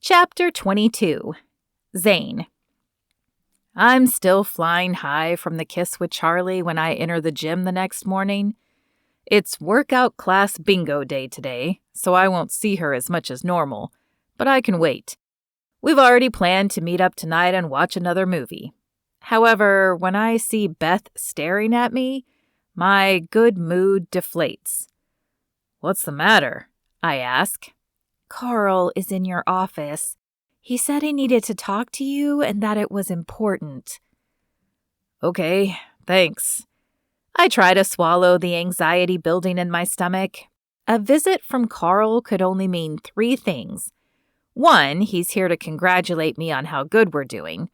Chapter 22. Zane. I'm still flying high from the kiss with Charlie when I enter the gym the next morning. It's workout class bingo day today, so I won't see her as much as normal, but I can wait. We've already planned to meet up tonight and watch another movie. However, when I see Beth staring at me, my good mood deflates. "What's the matter?" I ask. "Carl is in your office. He said he needed to talk to you and that it was important." "Okay, thanks." I try to swallow the anxiety building in my stomach. A visit from Carl could only mean 3 things. 1, he's here to congratulate me on how good we're doing.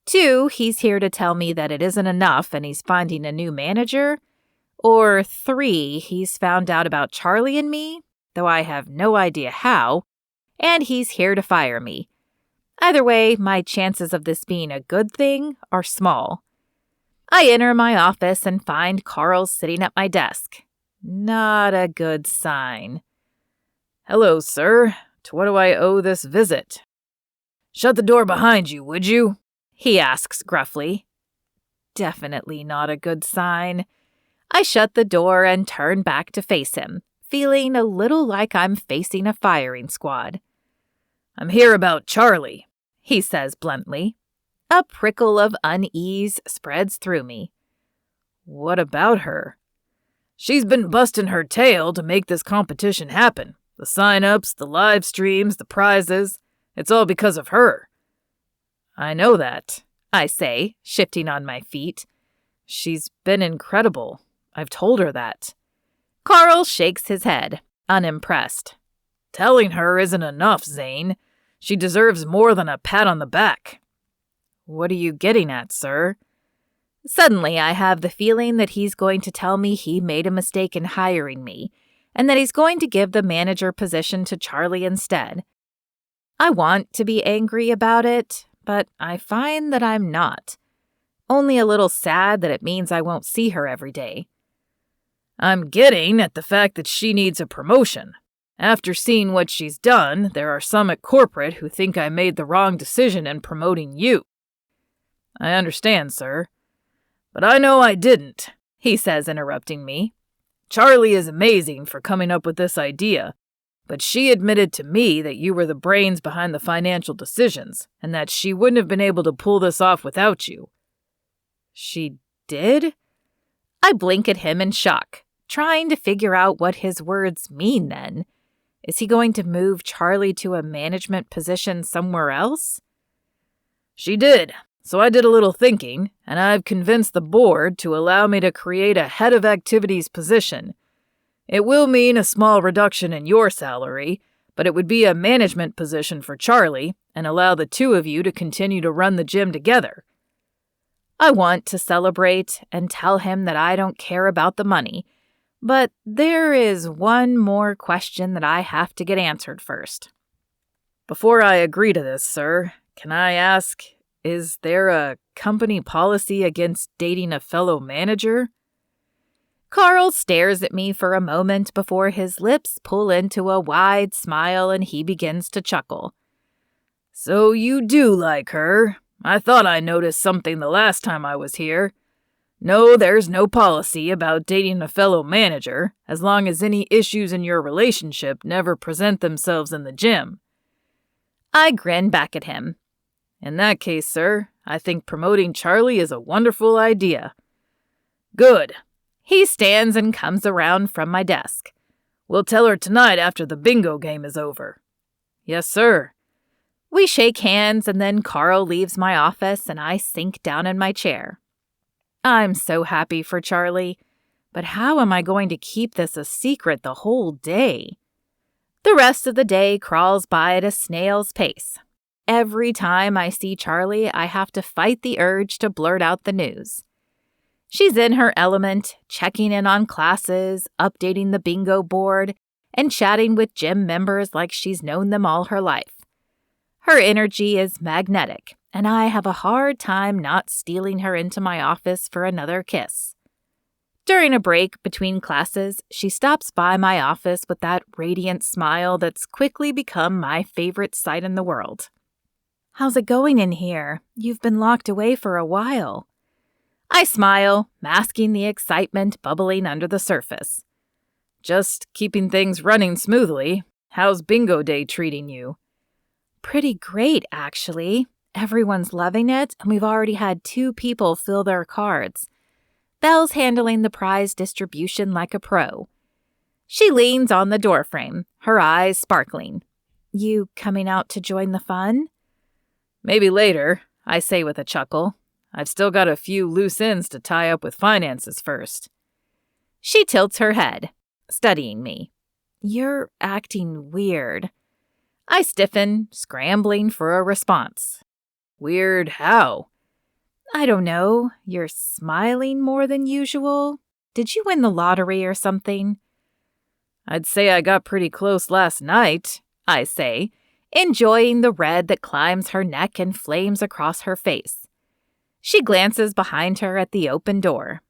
2, he's here to tell me that it isn't enough and he's finding a new manager. Or 3, he's found out about Charlie and me, though I have no idea how, and he's here to fire me. Either way, my chances of this being a good thing are small. I enter my office and find Carl sitting at my desk. Not a good sign. "Hello, sir. To what do I owe this visit?" "Shut the door behind you, would you?" he asks gruffly. Definitely not a good sign. I shut the door and turn back to face him, feeling a little like I'm facing a firing squad. "I'm here about Charlie," he says bluntly. A prickle of unease spreads through me. "What about her?" "She's been busting her tail to make this competition happen. The sign-ups, the live streams, the prizes. It's all because of her." "I know that," I say, shifting on my feet. "She's been incredible. I've told her that." Carl shakes his head, unimpressed. "Telling her isn't enough, Zane. She deserves more than a pat on the back." "What are you getting at, sir?" Suddenly, I have the feeling that he's going to tell me he made a mistake in hiring me, and that he's going to give the manager position to Charlie instead. I want to be angry about it, but I find that I'm not. Only a little sad that it means I won't see her every day. "I'm getting at the fact that she needs a promotion. After seeing what she's done, there are some at corporate who think I made the wrong decision in promoting you." "I understand, sir. But I know I didn't," he says, interrupting me. "Charlie is amazing for coming up with this idea, but she admitted to me that you were the brains behind the financial decisions, and that she wouldn't have been able to pull this off without you." "She did?" I blink at him in shock, trying to figure out what his words mean then. Is he going to move Charlie to a management position somewhere else? "She did, so I did a little thinking, and I've convinced the board to allow me to create a head of activities position. It will mean a small reduction in your salary, but it would be a management position for Charlie and allow the 2 of you to continue to run the gym together." I want to celebrate and tell him that I don't care about the money, but there is one more question that I have to get answered first. "Before I agree to this, sir, can I ask, is there a company policy against dating a fellow manager?" Carl stares at me for a moment before his lips pull into a wide smile and he begins to chuckle. "So you do like her? I thought I noticed something the last time I was here. No, there's no policy about dating a fellow manager, as long as any issues in your relationship never present themselves in the gym." I grin back at him. "In that case, sir, I think promoting Charlie is a wonderful idea." "Good." He stands and comes around from my desk. "We'll tell her tonight after the bingo game is over." "Yes, sir." We shake hands and then Carl leaves my office and I sink down in my chair. I'm so happy for Charlie, but how am I going to keep this a secret the whole day? The rest of the day crawls by at a snail's pace. Every time I see Charlie, I have to fight the urge to blurt out the news. She's in her element, checking in on classes, updating the bingo board, and chatting with gym members like she's known them all her life. Her energy is magnetic, and I have a hard time not stealing her into my office for another kiss. During a break between classes, she stops by my office with that radiant smile that's quickly become my favorite sight in the world. "How's it going in here? You've been locked away for a while." I smile, masking the excitement bubbling under the surface. "Just keeping things running smoothly. How's bingo day treating you?" "Pretty great, actually. Everyone's loving it, and we've already had 2 people fill their cards. Belle's handling the prize distribution like a pro." She leans on the doorframe, her eyes sparkling. "You coming out to join the fun?" "Maybe later," I say with a chuckle. "I've still got a few loose ends to tie up with finances first." She tilts her head, studying me. "You're acting weird." I stiffen, scrambling for a response. "Weird how?" "I don't know. You're smiling more than usual. Did you win the lottery or something?" "I'd say I got pretty close last night," I say, enjoying the red that climbs her neck and flames across her face. She glances behind her at the open door.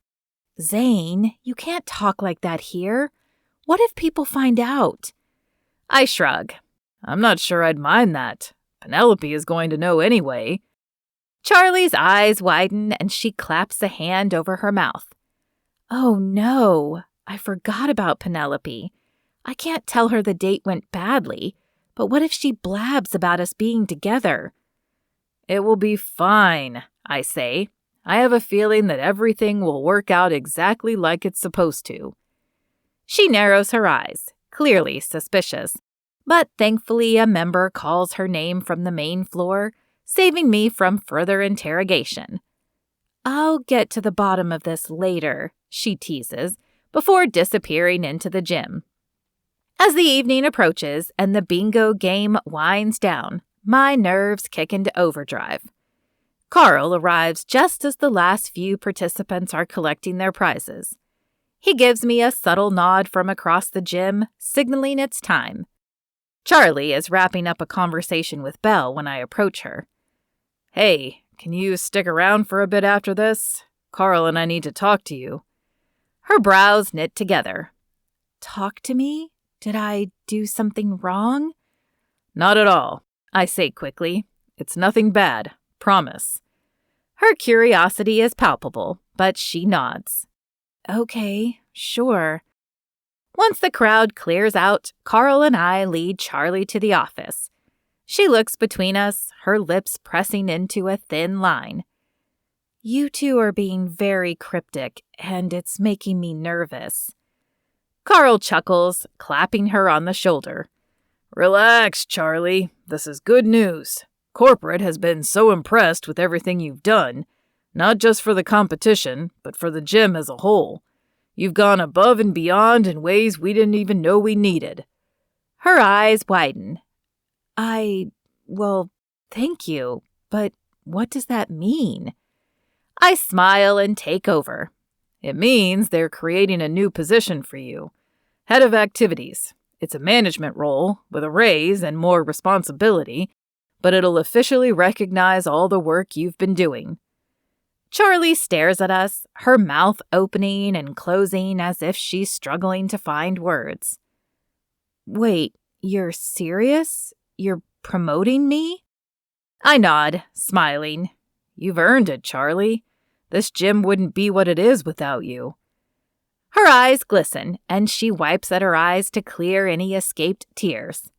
"Zane, you can't talk like that here. What if people find out?" I shrug. "I'm not sure I'd mind that. Penelope is going to know anyway." Charlie's eyes widen and she claps a hand over her mouth. "Oh no, I forgot about Penelope. I can't tell her the date went badly, but what if she blabs about us being together?" "It will be fine," I say. "I have a feeling that everything will work out exactly like it's supposed to." She narrows her eyes, clearly suspicious, but thankfully a member calls her name from the main floor, saving me from further interrogation. "I'll get to the bottom of this later," she teases, before disappearing into the gym. As the evening approaches and the bingo game winds down, my nerves kick into overdrive. Carl arrives just as the last few participants are collecting their prizes. He gives me a subtle nod from across the gym, signaling it's time. Charlie is wrapping up a conversation with Belle when I approach her. "Hey, can you stick around for a bit after this? Carl and I need to talk to you." Her brows knit together. "Talk to me? Did I do something wrong?" "Not at all," I say quickly. "It's nothing bad, promise." Her curiosity is palpable, but she nods. "Okay, sure." Once the crowd clears out, Carl and I lead Charlie to the office. She looks between us, her lips pressing into a thin line. "You two are being very cryptic, and it's making me nervous." Carl chuckles, clapping her on the shoulder. "Relax, Charlie. This is good news. Corporate has been so impressed with everything you've done, not just for the competition, but for the gym as a whole. You've gone above and beyond in ways we didn't even know we needed." Her eyes widen. Well, thank you, but what does that mean?" I smile and take over. "It means they're creating a new position for you. Head of activities. It's a management role with a raise and more responsibility, but it'll officially recognize all the work you've been doing." Charlie stares at us, her mouth opening and closing as if she's struggling to find words. "Wait, you're serious? You're promoting me?" I nod, smiling. "You've earned it, Charlie. This gym wouldn't be what it is without you." Her eyes glisten, and she wipes at her eyes to clear any escaped tears.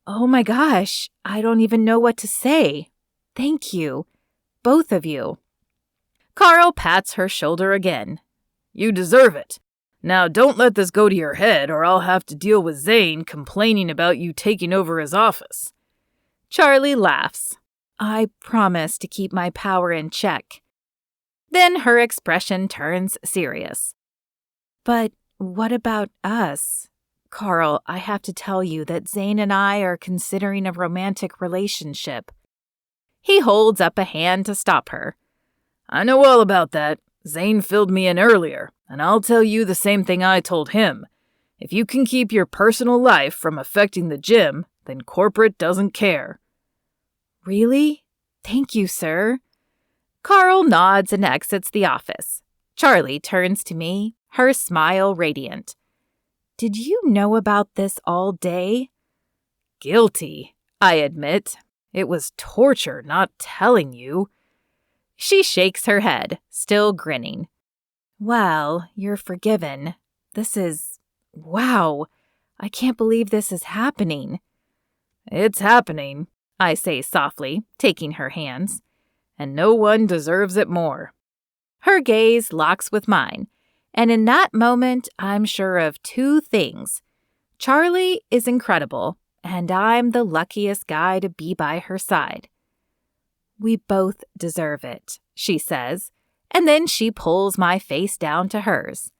"Oh my gosh, I don't even know what to say. Thank you. Both of you." Carl pats her shoulder again. "You deserve it. Now don't let this go to your head or I'll have to deal with Zane complaining about you taking over his office." Charlie laughs. "I promise to keep my power in check." Then her expression turns serious. "But what about us? Carl, I have to tell you that Zane and I are considering a romantic relationship." He holds up a hand to stop her. "I know all about that. Zane filled me in earlier, and I'll tell you the same thing I told him. If you can keep your personal life from affecting the gym, then corporate doesn't care." "Really? Thank you, sir." Carl nods and exits the office. Charlie turns to me, her smile radiant. "Did you know about this all day?" "Guilty, I admit. It was torture not telling you." She shakes her head, still grinning. "Well, you're forgiven. Wow, I can't believe this is happening." "It's happening," I say softly, taking her hands. "And no one deserves it more." Her gaze locks with mine, and in that moment, I'm sure of two things. Charlie is incredible, and I'm the luckiest guy to be by her side. "We both deserve it," she says, and then she pulls my face down to hers.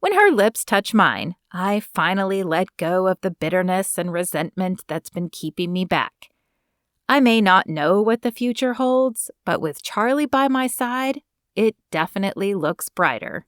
When her lips touch mine, I finally let go of the bitterness and resentment that's been keeping me back. I may not know what the future holds, but with Charlie by my side, it definitely looks brighter.